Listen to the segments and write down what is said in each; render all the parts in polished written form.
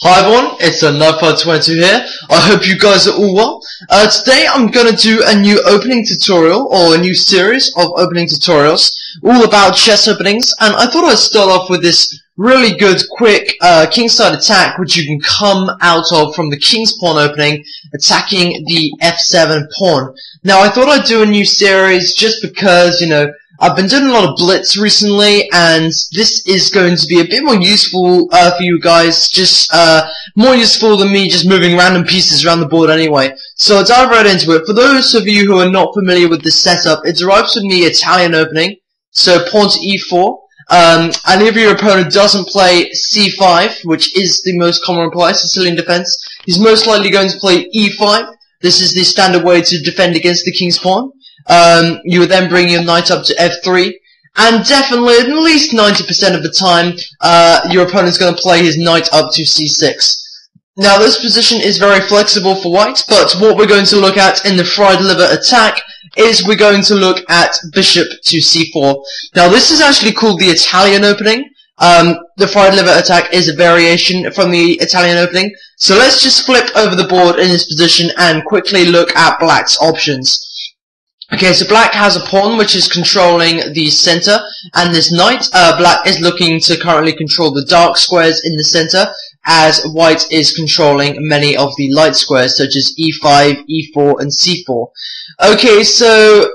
Hi everyone, it's Untitled here. I hope you guys are all well. Today I'm gonna do a new opening tutorial, or a new series of opening tutorials, all about chess openings, and I thought I'd start off with this really good, quick, kingside attack, which you can come out of from the king's pawn opening, attacking the f7 pawn. Now I thought I'd do a new series just because, I've been doing a lot of blitz recently, and this is going to be a bit more useful for you guys, just more useful than me just moving random pieces around the board anyway. So I'll dive right into it. For those of you who are not familiar with this setup, it derives from the Italian opening, so pawn to e4. And if your opponent doesn't play c5, which is the most common reply, Sicilian defense, he's most likely going to play e5. This is the standard way to defend against the king's pawn. You would then bring your knight up to f3, and definitely, at least 90% of the time, your opponent's going to play his knight up to c6. Now, this position is very flexible for white, but what we're going to look at in the fried liver attack is we're going to look at bishop to c4. Now, this is actually called the Italian opening. The fried liver attack is a variation from the Italian opening. So let's just flip over the board in this position and quickly look at black's options. Okay, so black has a pawn which is controlling the center, and this knight, black is looking to currently control the dark squares in the center, as white is controlling many of the light squares, such as e5, e4, and c4. Okay, so,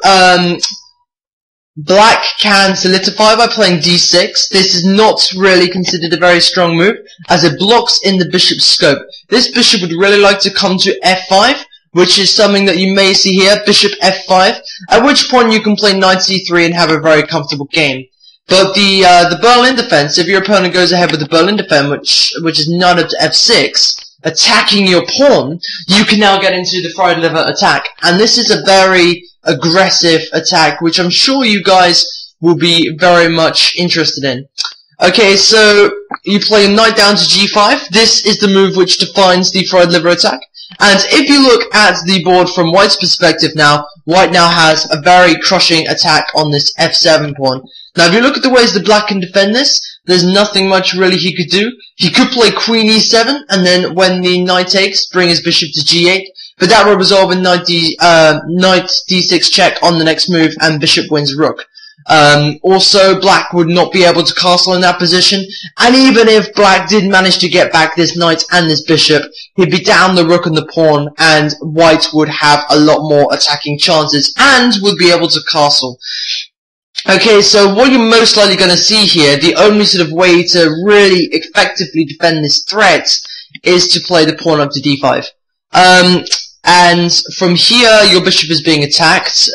black can solidify by playing d6. This is not really considered a very strong move, as it blocks in the bishop's scope. This bishop would really like to come to f5, which is something that you may see here, bishop f5, at which point you can play knight c3 and have a very comfortable game. But the Berlin defense, if your opponent goes ahead with the Berlin defense, which is knight up to f6, attacking your pawn, you can now get into the fried liver attack. And this is a very aggressive attack, which I'm sure you guys will be very much interested in. Okay, so you play knight down to g5. This is the move which defines the fried liver attack. And if you look at the board from white's perspective now, white now has a very crushing attack on this f7 pawn. Now if you look at the ways that black can defend this, there's nothing much really he could do. He could play queen e7, and then when the knight takes, bring his bishop to g8, but that will resolve in knight d6 check on the next move, and bishop wins rook. Also, black would not be able to castle in that position, and even if black did manage to get back this knight and this bishop, he'd be down the rook and the pawn, and white would have a lot more attacking chances, and would be able to castle. Okay, so what you're most likely going to see here, the only sort of way to really effectively defend this threat, is to play the pawn up to d5. And from here, your bishop is being attacked,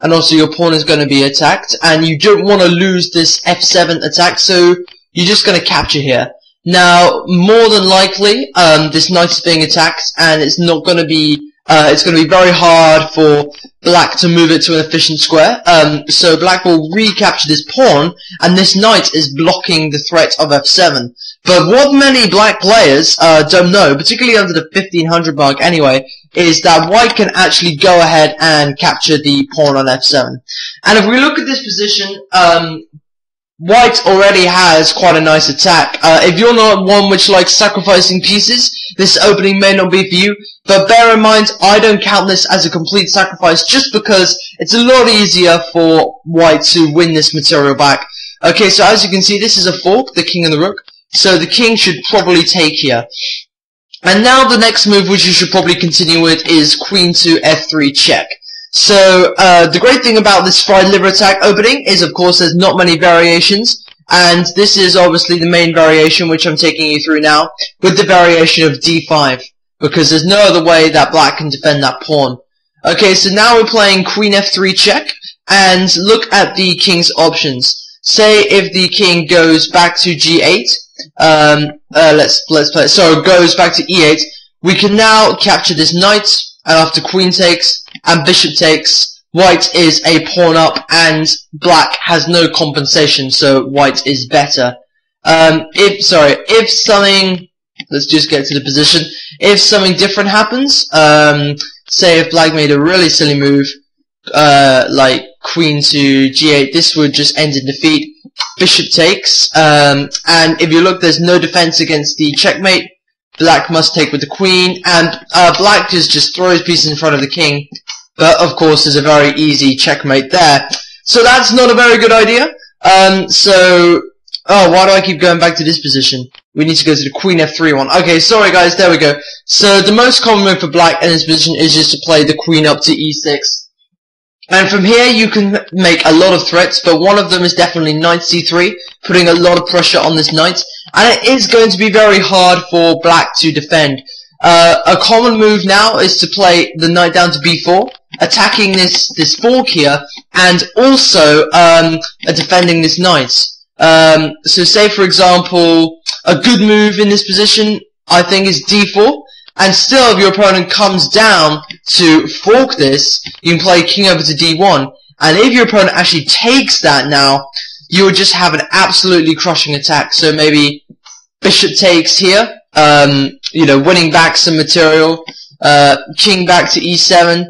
and also your pawn is going to be attacked, and you don't want to lose this f7 attack, so you're just going to capture here. Now, more than likely, this knight is being attacked, and it's not going to be, it's going to be very hard for black to move it to an efficient square, so black will recapture this pawn, and this knight is blocking the threat of f7. But what many black players don't know, particularly under the 1500 mark anyway, is that white can actually go ahead and capture the pawn on f7. And if we look at this position, white already has quite a nice attack. If you're not one which likes sacrificing pieces, this opening may not be for you, but bear in mind, I don't count this as a complete sacrifice just because it's a lot easier for white to win this material back. Okay, so as you can see, this is a fork, the king and the rook, so the king should probably take here. And now the next move which you should probably continue with is queen to f3 check. So, the great thing about this fried liver attack opening is, of course, there's not many variations, and this is obviously the main variation which I'm taking you through now, with the variation of d5, because there's no other way that black can defend that pawn. Okay, so now we're playing queen f3 check, and look at the king's options. Say if the king goes back to g8, goes back to e8, we can now capture this knight, and after queen takes, and bishop takes, white is a pawn up, and black has no compensation, so white is better. If something, let's just get to the position, if something different happens, say if black made a really silly move, like queen to g8, this would just end in defeat. Bishop takes, and if you look, there's no defense against the checkmate, black must take with the queen, and black just throws pieces in front of the king. But of course, there's a very easy checkmate there. So that's not a very good idea. Why do I keep going back to this position? We need to go to the queen f3 one. Okay, sorry guys, there we go. So the most common move for black in this position is just to play the queen up to e6. And from here you can make a lot of threats, but one of them is definitely knight c3, putting a lot of pressure on this knight. And it is going to be very hard for black to defend. A common move now is to play the knight down to b4, attacking this fork here, and also defending this knight. So say for example, a good move in this position, I think, is d4, and still if your opponent comes down to fork this, you can play king over to d1, and if your opponent actually takes that now, you would just have an absolutely crushing attack. So maybe bishop takes here, winning back some material, king back to e7,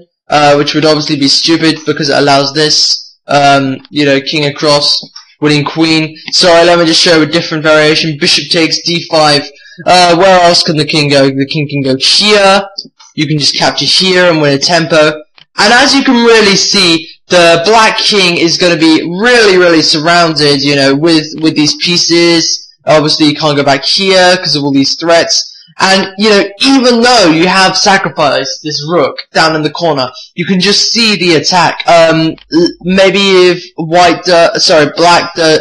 which would obviously be stupid because it allows this, king across, winning queen. Sorry, let me just show a different variation. Bishop takes d5. Where else can the king go? The king can go here. You can just capture here and win a tempo. And as you can really see, the black king is going to be really surrounded, with these pieces. Obviously, you can't go back here because of all these threats. And, even though you have sacrificed this rook down in the corner, you can just see the attack. Maybe if black,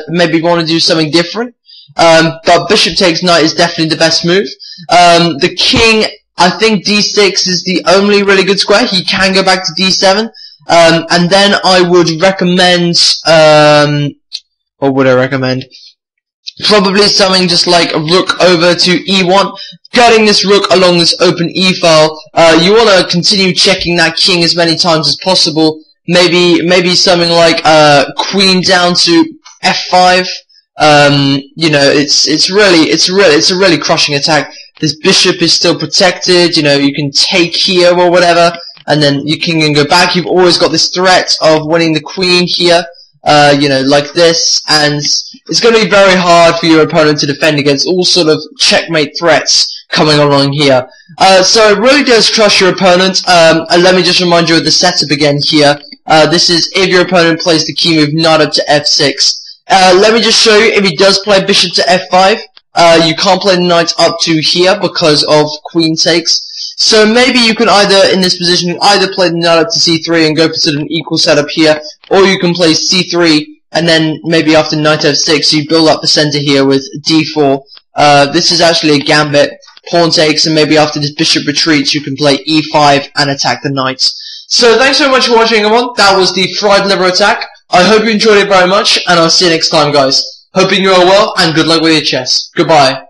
maybe want to do something different. But bishop takes knight is definitely the best move. The king, I think d6 is the only really good square. He can go back to d7. And then I would recommend, what would I recommend? Probably something just like a rook over to e1, getting this rook along this open e-file. You want to continue checking that king as many times as possible. Maybe something like queen down to f5. It's a really crushing attack. This bishop is still protected. You can take here or whatever, and then your king can go back. You've always got this threat of winning the queen here. Like this, and it's going to be very hard for your opponent to defend against all sort of checkmate threats coming along here. So it really does crush your opponent. And let me just remind you of the setup again here. This is if your opponent plays the key move knight up to f6. Let me just show you if he does play bishop to f5. You can't play the knight up to here because of queen takes. So maybe you can either, in this position, either play the knight up to c3 and go for sort of an equal setup here, or you can play c3, and then maybe after knight f6, you build up the center here with d4. This is actually a gambit. Pawn takes, and maybe after this bishop retreats, you can play e5 and attack the knight. So thanks so much for watching, everyone. That was the fried liver attack. I hope you enjoyed it very much, and I'll see you next time, guys. Hoping you're all well, and good luck with your chess. Goodbye.